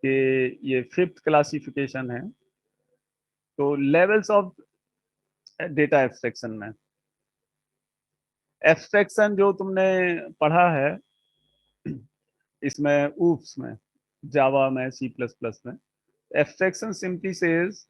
कि ये fifth classification है। तो लेवल्स ऑफ डेटा एब्स्ट्रैक्शन में, एब्स्ट्रैक्शन जो तुमने पढ़ा है इसमें ऊप्स में, जावा में, सी प्लस प्लस में, एब्स्ट्रैक्शन सिंपली सेज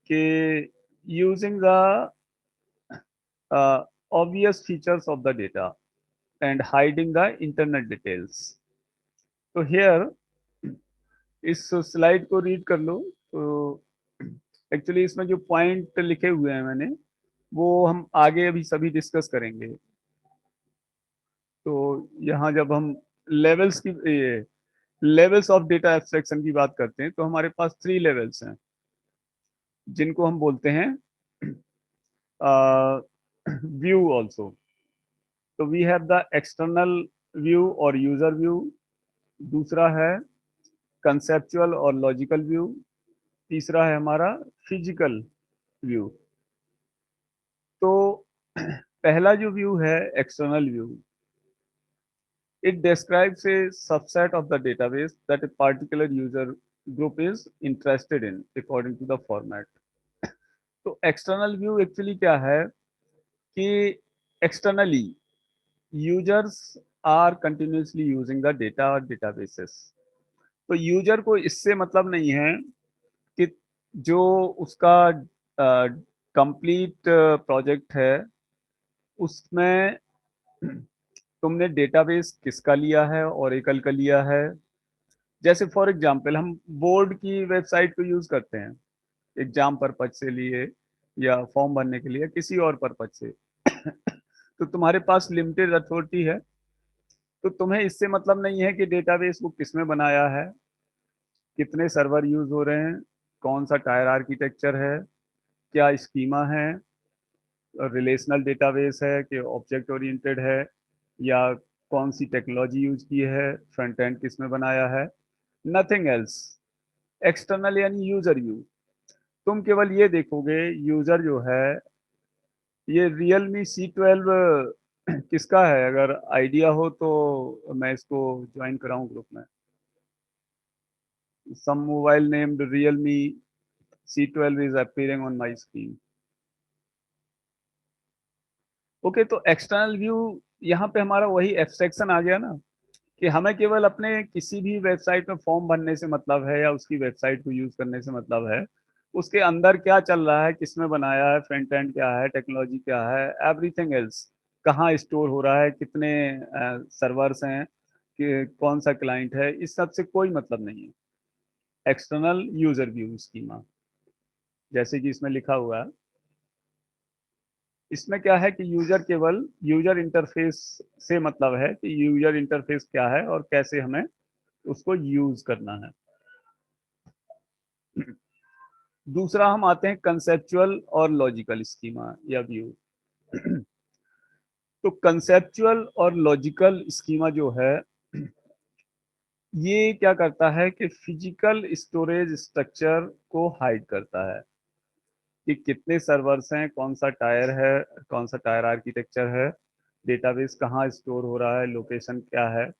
कि using the obvious features of the data and hiding the internet details. तो here इस स्लाइड को रीड कर लो। तो एक्चुअली इसमें जो पॉइंट लिखे हुए हैं मैंने, वो हम आगे अभी सभी डिस्कस करेंगे। तो यहाँ जब हम लेवल्स की लेवल्स ऑफ डेटा एब्स्ट्रैक्शन की बात करते हैं, तो हमारे पास 3 लेवल्स हैं जिनको हम बोलते हैं व्यू ऑल्सो। तो we have the external view और यूजर व्यू। दूसरा है कंसेप्चुअल और लॉजिकल व्यू। तीसरा है हमारा फिजिकल व्यू। तो पहला जो व्यू है external view, it describes a subset of the database that a particular user group is interested in according to the format. तो एक्सटर्नल व्यू एक्चुअली क्या है कि externally users are continuously using the data और databases. तो user को इससे मतलब नहीं है कि जो उसका कंप्लीट प्रोजेक्ट है उसमें तुमने डेटाबेस किसका लिया है, ओरेकल का लिया है। जैसे फॉर एग्जांपल हम बोर्ड की वेबसाइट को यूज करते हैं एग्जाम पर्पज से लिए, या फॉर्म भरने के लिए, किसी और पर्पज से। तो तुम्हारे पास लिमिटेड अथॉरिटी है, तो तुम्हें इससे मतलब नहीं है कि डेटाबेस वो किसमें बनाया है, कितने सर्वर यूज हो रहे हैं, कौन सा टायर आर्किटेक्चर है, क्या स्कीमा है, रिलेशनल डेटाबेस है कि ऑब्जेक्ट ओरिएंटेड है, या कौन सी टेक्नोलॉजी यूज की है, फ्रंट एंड किसमें बनाया है। Nothing else. एक्सटर्नल यानी यूजर व्यू, तुम केवल ये देखोगे यूजर जो है, ये Realme C12 किसका है। अगर आइडिया हो तो मैं इसको ज्वाइन कराऊं ग्रुप में। Some mobile named Realme C12 is appearing on my screen. Okay, तो एक्सटर्नल व्यू यहाँ पे हमारा वही एब्स्ट्रैक्शन आ गया ना, कि हमें केवल अपने किसी भी वेबसाइट में फॉर्म भरने से मतलब है, या उसकी वेबसाइट को यूज करने से मतलब है, उसके अंदर क्या चल रहा है, किसमें बनाया है, फ्रंट एंड क्या है, टेक्नोलॉजी क्या है, एवरीथिंग एल्स, कहाँ स्टोर हो रहा है, कितने सर्वर्स हैं, कि कौन सा क्लाइंट है, इस सब से कोई मतलब नहीं है। एक्सटर्नल यूजर व्यू स्कीमा जैसे कि इसमें लिखा हुआ है, इसमें क्या है कि यूजर केवल यूजर इंटरफेस से मतलब है कि यूजर इंटरफेस क्या है और कैसे हमें उसको यूज करना है। दूसरा हम आते हैं कंसेप्चुअल और लॉजिकल स्कीमा या व्यू। तो कंसेप्चुअल और लॉजिकल स्कीमा जो है, ये क्या करता है कि फिजिकल स्टोरेज स्ट्रक्चर को हाइड करता है, कि कितने सर्वर्स हैं, कौन सा टायर है, कौन सा टायर आर्किटेक्चर है, डेटाबेस कहाँ स्टोर हो रहा है, लोकेशन क्या है,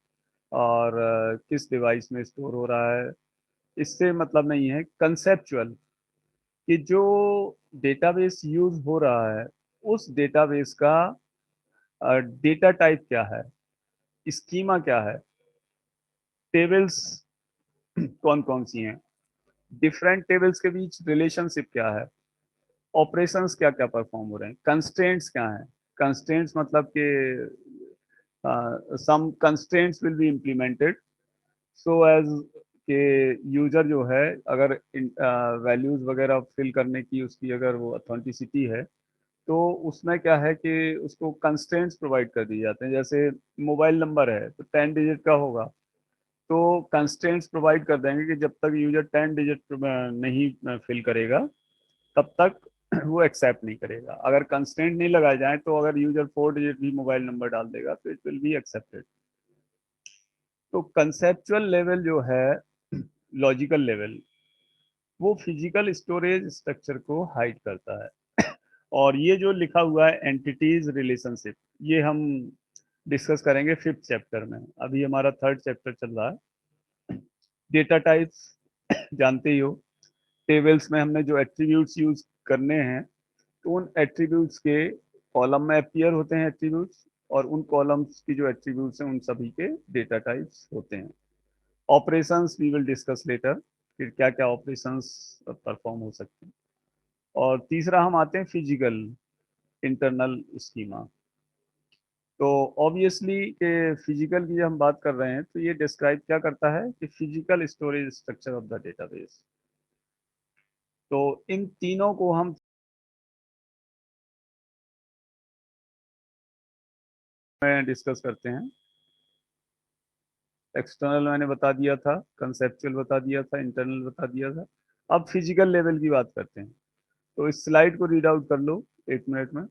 और किस डिवाइस में स्टोर हो रहा है। इससे मतलब नहीं है। कंसेप्चुअल, कि जो डेटाबेस यूज हो रहा है उस डेटाबेस का डेटा टाइप क्या है, स्कीमा क्या है, टेबल्स कौन कौन सी हैं, डिफरेंट टेबल्स के बीच रिलेशनशिप क्या है, ऑपरेशंस क्या क्या परफॉर्म हो रहे हैं, कंस्ट्रेंट्स क्या हैं। कंस्ट्रेंट्स मतलब कि some constraints will be implemented so as के यूजर जो है, अगर वैल्यूज वगैरह फिल करने की उसकी अगर वो अथेंटिसिटी है, तो उसमें क्या है कि उसको कंस्ट्रेंट्स प्रोवाइड कर दिए जाते हैं। जैसे मोबाइल नंबर है तो 10 डिजिट का होगा, तो कंस्ट्रेंट्स प्रोवाइड कर देंगे कि जब तक यूजर 10 डिजिट नहीं फिल करेगा तब तक वो एक्सेप्ट नहीं करेगा। अगर कंस्ट्रेंट नहीं लगाए जाए तो अगर यूजर 4 डिजिट भी मोबाइल नंबर डाल देगा तो इट विल बी एक्सेप्टेड। तो कंसेप्चुअल लेवल जो है, लॉजिकल लेवल, वो फिजिकल स्टोरेज स्ट्रक्चर को हाइड करता है। और ये जो लिखा हुआ है एंटिटीज रिलेशनशिप, ये हम डिस्कस करेंगे फिफ्थ चैप्टर में। अभी हमारा थर्ड चैप्टर चल रहा है, डेटा टाइप्स जानते ही हो। टेबल्स में हमने जो एट्रीब्यूट्स यूज करने हैं, तो उन एट्रीब्यूट्स के कॉलम में अपीयर होते हैं एट्रीब्यूट्स, और उन कॉलम्स की जो एट्रीब्यूट्स हैं उन सभी के डेटा टाइप्स होते हैं। Operations we will discuss later, फिर क्या क्या ऑपरेशंस परफॉर्म हो सकते हैं। और तीसरा हम आते हैं फिजिकल इंटरनल स्कीमा। तो ऑब्वियसली कि फिजिकल की जब हम बात कर रहे हैं तो ये डिस्क्राइब क्या करता है कि physical storage structure of the database. तो इन तीनों को हम डिस्कस करते हैं। एक्सटर्नल मैंने बता दिया था, कंसेप्चुअल बता दिया था, इंटरनल बता दिया था। अब फिजिकल लेवल की बात करते हैं। तो इस स्लाइड को रीड आउट कर लो 1 मिनट में।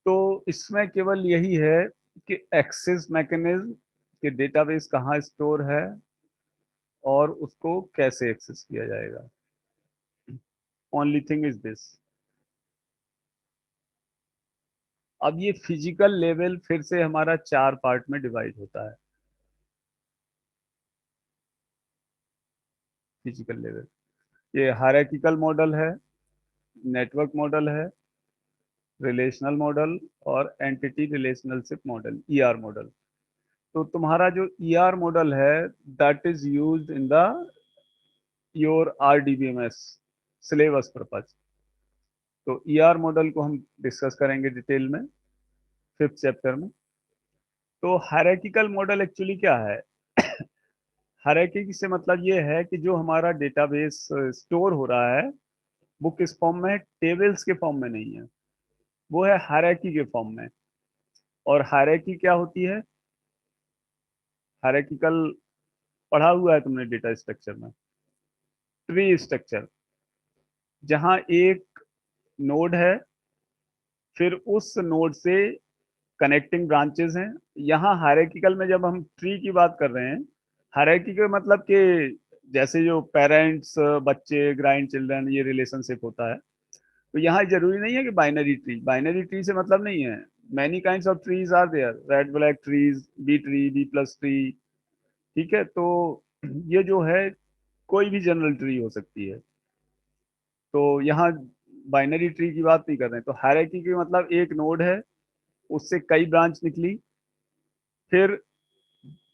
तो इसमें केवल यही है कि एक्सेस मैकेनिज्म, कि डेटाबेस कहाँ स्टोर है और उसको कैसे एक्सेस किया जाएगा। Only thing is this. अब ये फिजिकल लेवल फिर से हमारा 4 पार्ट में डिवाइड होता है। फिजिकल लेवल, ये हायरार्किकल मॉडल है, नेटवर्क मॉडल है, रिलेशनल मॉडल, और entity relationship model, ER model. तो तुम्हारा जो ईआर मॉडल है, that is used in the your RDBMS syllabus purpose. तो ईआर मॉडल को हम डिस्कस करेंगे डिटेल में 5th चैप्टर में। तो हायरार्किकल मॉडल एक्चुअली क्या है? हायरार्की से मतलब ये है कि जो हमारा डेटाबेस स्टोर हो रहा है वो किस फॉर्म में है? टेबल्स के फॉर्म में नहीं है, वो है हायरार्की के फॉर्म में। और हायरार्की क्या होती है? हायरार्किकल पढ़ा हुआ है तुमने डेटा स्ट्रक्चर में, ट्री स्ट्रक्चर, जहां एक नोड है, फिर उस नोड से कनेक्टिंग ब्रांचेस हैं। यहाँ हायरार्किकल में जब हम ट्री की बात कर रहे हैं, हायरार्की का मतलब कि जैसे जो पेरेंट्स, बच्चे, ग्राइंड चिल्ड्रन, ये रिलेशनशिप होता है। तो यहाँ जरूरी नहीं है कि बाइनरी ट्री, बाइनरी ट्री से मतलब नहीं है। Many kinds of trees are there, red black trees, B tree, B plus tree. ठीक है, तो ये जो है कोई भी जनरल ट्री हो सकती है। तो यहाँ बाइनरी ट्री की बात नहीं कर रहे हैं। तो हायरार्की की मतलब एक नोड है, उससे कई ब्रांच निकली, फिर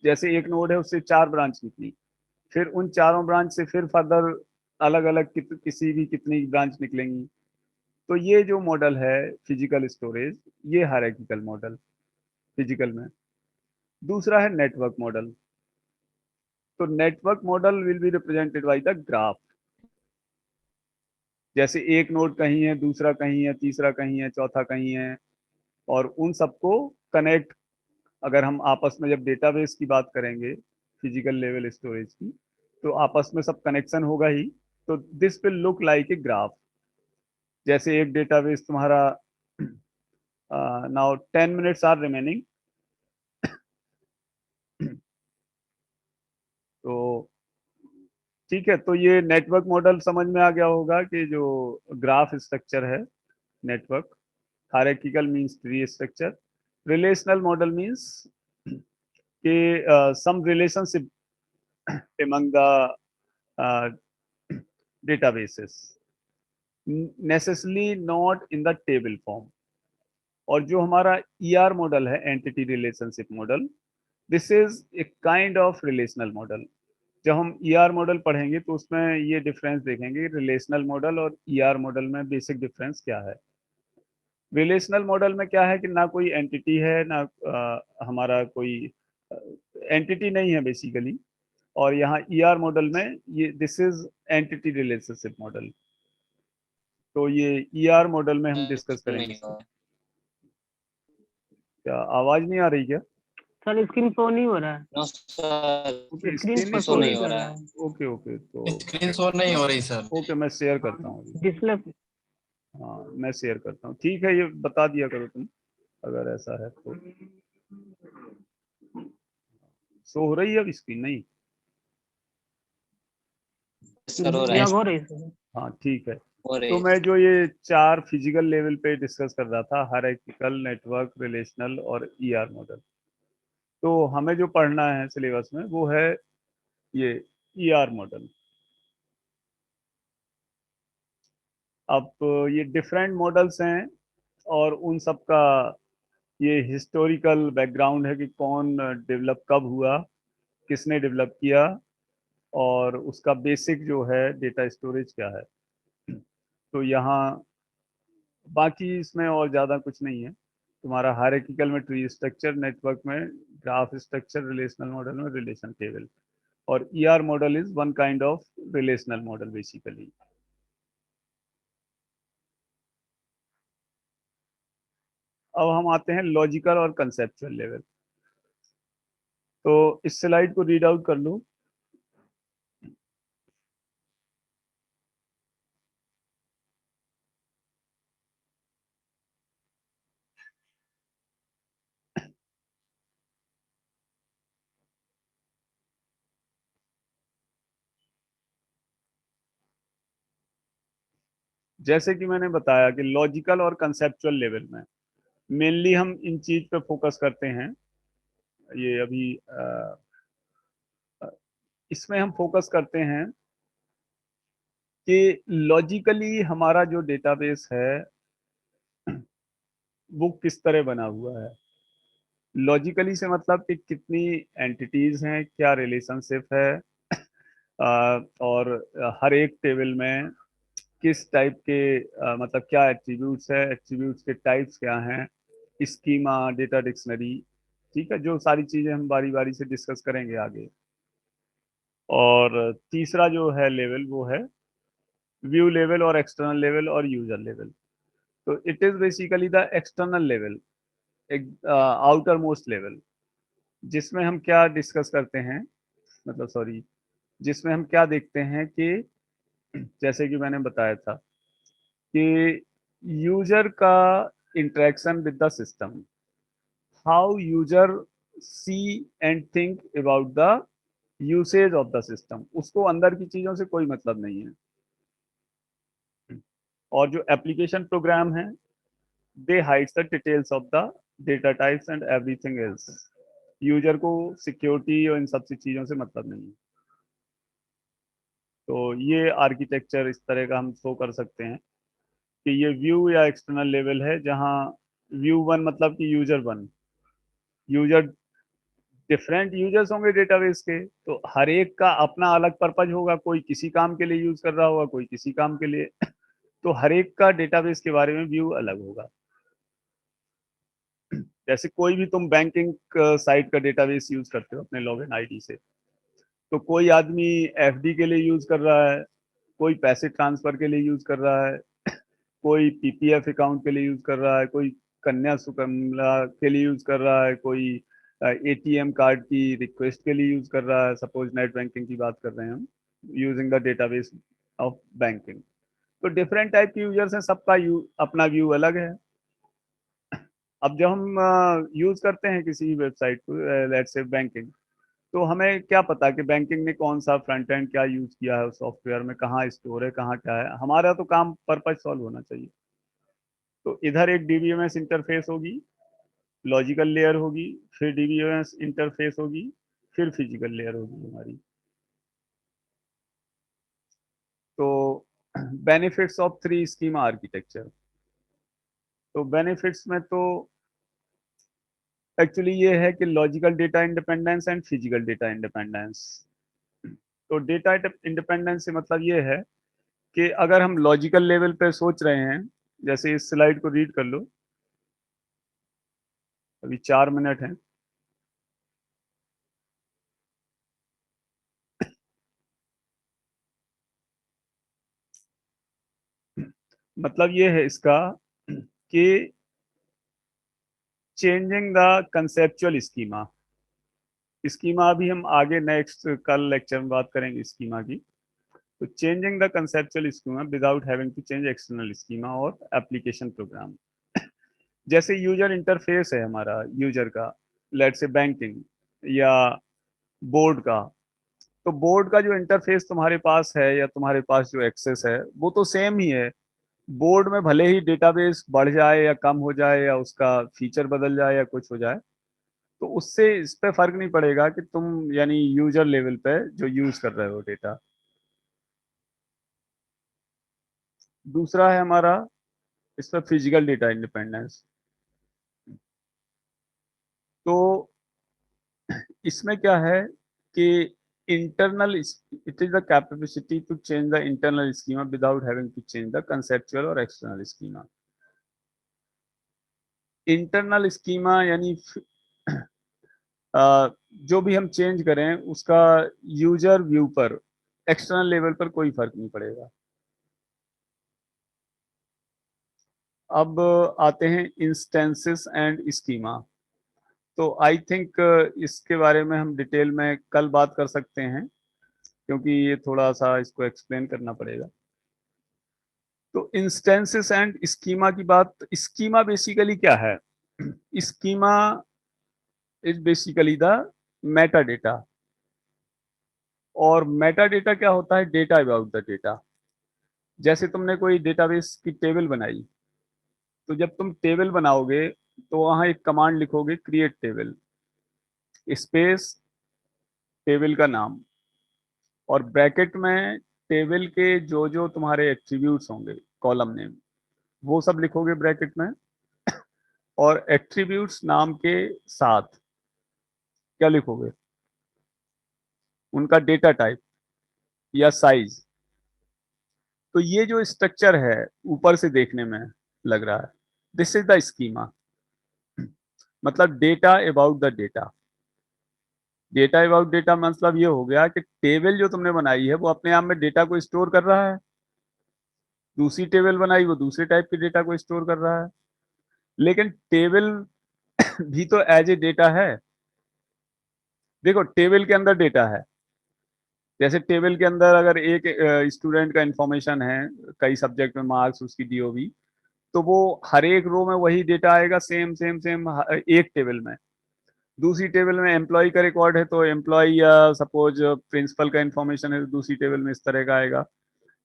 जैसे एक नोड है उससे 4 ब्रांच निकली, फिर उन चारों ब्रांच से फिर फर्दर अलग अलग किसी भी कितनी ब्रांच निकलेंगी। तो ये जो मॉडल है फिजिकल स्टोरेज, ये हायरार्किकल मॉडल फिजिकल में। दूसरा है नेटवर्क मॉडल। तो network model will be represented by the graph. जैसे एक नोड कहीं है, दूसरा कहीं है, तीसरा कहीं है, चौथा कहीं है, और उन सबको कनेक्ट, अगर हम आपस में जब डेटाबेस की बात करेंगे फिजिकल लेवल स्टोरेज की, तो आपस में सब कनेक्शन होगा ही। तो this will look like a graph. जैसे एक डेटाबेस तुम्हारा, नाउ 10 मिनट्स आर रिमेनिंग। तो ठीक है, तो ये नेटवर्क मॉडल समझ में आ गया होगा कि जो ग्राफ स्ट्रक्चर है network. Hierarchical means tree structure. Relational model means कि some relationship among the databases, necessarily not in the table form। और जो हमारा ईआर मॉडल है, entity relationship model, this is a kind of relational model. जब हम ER model पढ़ेंगे तो उसमें ये डिफरेंस देखेंगे, रिलेशनल मॉडल और ईआर मॉडल में बेसिक डिफरेंस क्या है। रिलेशनल मॉडल में क्या है कि ना कोई एंटिटी है, ना हमारा कोई एंटिटी नहीं है बेसिकली। और यहाँ ईआर मॉडल में ये this is entity relationship model. तो ये ईआर मॉडल में हम डिस्कस करेंगे नहीं इसको। हो क्या आवाज नहीं आ रही क्या? सर स्क्रीन शो नहीं हो रहा है। No sir, okay, screen screen पर नहीं शो शो नहीं रही। कर रहा है। ओके ओके, तो स्क्रीन शॉट नहीं हो रही सर। ओके, मैं शेयर करता हूँ अभी। डिस्प्ले हाँ, मैं शेयर करता हूँ। ठीक है, ये बता दिया करो तुम अगर ऐसा है तो। शो हो रही है अब स्क्रीन? नहीं, सर हो रहा है, लग हो रही है। हाँ ठीक है। हो रही तो है। मैं जो ये 4 फिजिकल लेवल पे डिस्कस कर रहा था, हायरार्किकल, नेटवर्क, रिलेशनल और ईआर मॉडल, तो हमें जो पढ़ना है सिलेबस में वो है ये ईआर मॉडल। अब ये डिफरेंट मॉडल्स हैं और उन सब का ये हिस्टोरिकल बैकग्राउंड है कि कौन डेवलप कब हुआ, किसने डेवलप किया, और उसका बेसिक जो है डेटा स्टोरेज क्या है। तो यहाँ बाकी इसमें और ज़्यादा कुछ नहीं है। तुम्हारा हायरार्किकल में ट्री स्ट्रक्चर, नेटवर्क में ग्राफ स्ट्रक्चर, रिलेशनल मॉडल में रिलेशन टेबल, और ER model is one kind of relational model basically. अब हम आते हैं लॉजिकल और कंसेप्चुअल लेवल। तो इस स्लाइड को रीड आउट कर लो। जैसे कि मैंने बताया कि लॉजिकल और कंसेप्चुअल लेवल में मेनली हम इन चीज पे फोकस करते हैं। ये अभी इसमें हम फोकस करते हैं कि लॉजिकली हमारा जो डेटाबेस है वो किस तरह बना हुआ है। लॉजिकली से मतलब कि कितनी एंटिटीज हैं, क्या रिलेशनशिप है, और हर एक टेबल में किस टाइप के मतलब क्या एट्रीब्यूट्स है, एट्रीब्यूट्स के टाइप्स क्या हैं, स्कीमा, डेटा डिक्शनरी। ठीक है, जो सारी चीजें हम बारी बारी से डिस्कस करेंगे आगे। और तीसरा जो है लेवल वो है व्यू लेवल और एक्सटर्नल लेवल और यूजर लेवल। तो it is basically the external level, एक आउटर मोस्ट लेवल, जिसमें हम क्या डिस्कस करते हैं, मतलब सॉरी, जिसमें हम क्या देखते हैं कि जैसे कि मैंने बताया था कि यूजर का interaction with the system, how user see and think about the usage of the system, उसको अंदर की चीजों से कोई मतलब नहीं है। और जो एप्लीकेशन प्रोग्राम है, they hides the details of the data types and everything else. User को सिक्योरिटी और इन सब चीजों से मतलब नहीं है। तो ये आर्किटेक्चर इस तरह का हम शो कर सकते हैं कि ये व्यू या एक्सटर्नल लेवल है, जहाँ व्यू वन मतलब कि user one, user different users होंगे डेटाबेस के, तो हर एक का अपना अलग पर्पज होगा, कोई किसी काम के लिए यूज कर रहा होगा, कोई किसी काम के लिए। तो हर एक का डेटाबेस के बारे में व्यू अलग होगा। जैसे कोई भी तुम बैंकिंग साइट का डेटाबेस यूज करते हो अपने लॉगिन आईडी से, तो कोई आदमी एफडी के लिए यूज कर रहा है, कोई पैसे ट्रांसफर के लिए यूज कर रहा है, कोई पीपीएफ अकाउंट के लिए यूज कर रहा है, कोई कन्या सुकन्या के लिए यूज कर रहा है, कोई एटीएम कार्ड की रिक्वेस्ट के लिए यूज कर रहा है। सपोज नेट बैंकिंग की बात कर रहे हैं हम, using the database of banking. तो डिफरेंट टाइप के यूजर्स हैं, सबका अपना व्यू अलग है। अब जब हम यूज करते हैं किसी वेबसाइट को, लेट्स से बैंकिंग, तो हमें क्या पता कि बैंकिंग ने कौन सा फ्रंट एंड क्या यूज किया है उस सॉफ्टवेयर में, कहाँ स्टोर है, कहाँ क्या है। हमारा तो काम पर्पज सॉल्व होना चाहिए। तो इधर एक डीबीएमएस इंटरफेस होगी, लॉजिकल लेयर होगी, फिर डीबीएमएस इंटरफेस होगी, फिर फिजिकल लेयर होगी हमारी। तो benefits of three schema architecture, तो बेनिफिट्स में तो एक्चुअली ये है कि logical data independence and physical data independence. तो डेटा इंडिपेंडेंस से मतलब ये है कि अगर हम लॉजिकल लेवल पे सोच रहे हैं, जैसे इस स्लाइड को रीड कर लो, अभी 4 मिनट है। मतलब ये है इसका कि changing the conceptual schema. Schema अभी हम आगे नेक्स्ट कल लेक्चर में बात करेंगे स्कीमा की। तो changing the conceptual schema without having to change external schema और एप्लीकेशन प्रोग्राम। जैसे यूजर इंटरफेस है हमारा यूजर का, लेट्स से बैंकिंग या बोर्ड का। तो बोर्ड का जो इंटरफेस तुम्हारे पास है या तुम्हारे पास जो एक्सेस है वो तो सेम ही है। बोर्ड में भले ही डेटाबेस बढ़ जाए या कम हो जाए या उसका फीचर बदल जाए या कुछ हो जाए, तो उससे इस पे फर्क नहीं पड़ेगा कि तुम यानी यूजर लेवल पे जो यूज कर रहे हो डेटा। दूसरा है हमारा इस पे फिजिकल डेटा इंडिपेंडेंस। तो इसमें क्या है कि internal it is the capacity to change the internal schema without having to change the conceptual और एक्सटर्नल स्कीमा। इंटरनल स्कीमा यानी जो भी हम चेंज करें उसका यूजर व्यू पर, एक्सटर्नल लेवल पर कोई फर्क नहीं पड़ेगा। अब आते हैं इंस्टेंसेस एंड स्कीमा। तो आई थिंक इसके बारे में हम डिटेल में कल बात कर सकते हैं, क्योंकि ये थोड़ा सा इसको एक्सप्लेन करना पड़ेगा। तो इंस्टेंसेस एंड स्कीमा की बात, स्कीमा बेसिकली क्या है? Schema is basically the Meta data. और मेटा डेटा क्या होता है? Data about the data. जैसे तुमने कोई डेटाबेस की टेबल बनाई, तो जब तुम टेबल बनाओगे तो वहां एक कमांड लिखोगे, क्रिएट टेबल स्पेस टेबल का नाम, और ब्रैकेट में टेबल के जो जो तुम्हारे एट्रीब्यूट्स होंगे, कॉलम नेम, वो सब लिखोगे ब्रैकेट में। और एट्रीब्यूट्स नाम के साथ क्या लिखोगे? उनका डेटा टाइप या साइज। तो ये जो स्ट्रक्चर है ऊपर से देखने में लग रहा है, दिस इज द स्कीमा। मतलब data about the data. Data about data मतलब ये हो गया कि टेबल जो तुमने बनाई है वो अपने आप में डेटा को स्टोर कर रहा है, दूसरी टेबल बनाई वो दूसरे टाइप के डेटा को स्टोर कर रहा है। लेकिन टेबल भी तो एज ए डेटा है। देखो टेबल के अंदर डेटा है। जैसे टेबल के अंदर अगर एक स्टूडेंट का इंफॉर्मेशन है, कई सब्जेक्ट में मार्क्स उसकी डीओबी, तो वो हर एक रो में वही डेटा आएगा, सेम सेम सेम एक टेबल में। दूसरी टेबल में एम्प्लॉय का रिकॉर्ड है तो एम्प्लॉय या सपोज प्रिंसिपल का इंफॉर्मेशन है तो दूसरी टेबल में इस तरह का आएगा।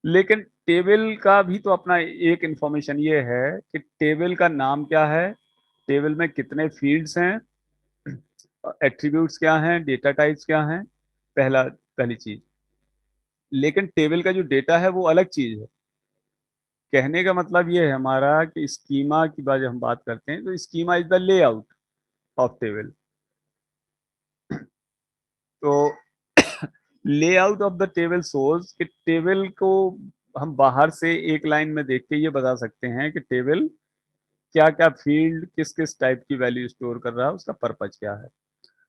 लेकिन टेबल का भी तो अपना एक इंफॉर्मेशन ये है कि टेबल का नाम क्या है, टेबल में कितने फील्ड्स हैं, एट्रीब्यूट्स क्या हैं, डेटा टाइप्स क्या हैं, पहली चीज। लेकिन टेबल का जो डेटा है वो अलग चीज है। कहने का मतलब ये है हमारा कि स्कीमा की बात जब हम बात करते हैं तो schema is the layout of table. तो layout of the table shows कि टेबल को हम बाहर से एक लाइन में देख के ये बता सकते हैं कि टेबल क्या क्या फील्ड किस किस टाइप की वैल्यू स्टोर कर रहा है, उसका पर्पज क्या है।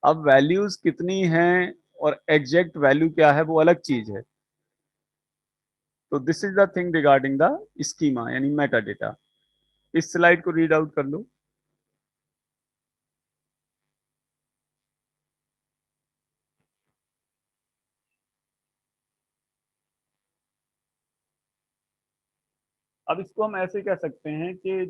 अब वैल्यूज कितनी हैं और एग्जैक्ट वैल्यू क्या है वो अलग चीज है। तो this is the thing regarding the schema यानी मेटा डेटा। इस स्लाइड को रीड आउट कर लो। अब इसको हम ऐसे कह सकते हैं कि